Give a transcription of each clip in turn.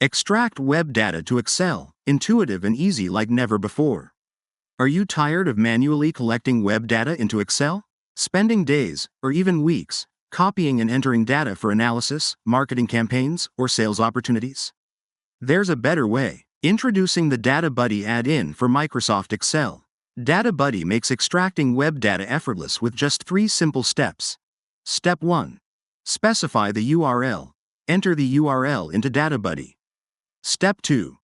Extract web data to Excel, intuitive and easy like never before. Are you tired of manually collecting web data into Excel? Spending days, or even weeks, copying and entering data for analysis, marketing campaigns, or sales opportunities? There's a better way. Introducing the Data Buddy add-in for Microsoft Excel. Data Buddy makes extracting web data effortless with just 3 simple steps. Step 1. Specify the URL. Enter the URL into Data Buddy. Step 2.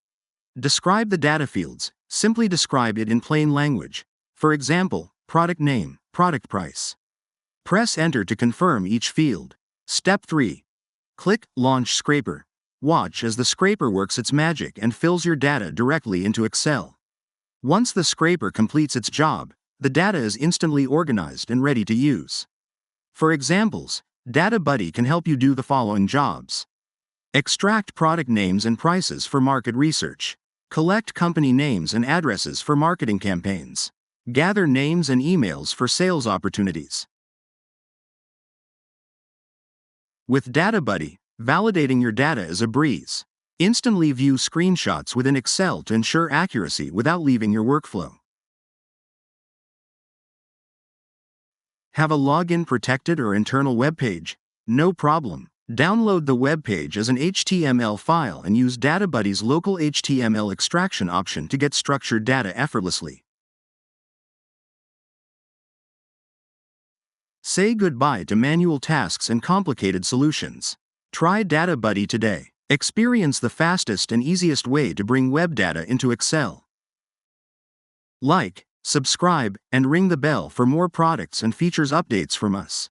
Describe the data fields. Simply describe it in plain language. For example, product name, product price. Press Enter to confirm each field. Step 3. Click Launch Scraper. Watch as the scraper works its magic and fills your data directly into Excel. Once the scraper completes its job, the data is instantly organized and ready to use. For examples, Data Buddy can help you do the following jobs. Extract product names and prices for market research. Collect company names and addresses for marketing campaigns. Gather names and emails for sales opportunities. With Data Buddy, validating your data is a breeze. Instantly view screenshots within Excel to ensure accuracy without leaving your workflow. Have a login protected or internal web page? No problem. Download the web page as an HTML file and use Data Buddy's local HTML extraction option to get structured data effortlessly. Say goodbye to manual tasks and complicated solutions. Try Data Buddy today. Experience the fastest and easiest way to bring web data into Excel. Like, subscribe, and ring the bell for more products and features updates from us.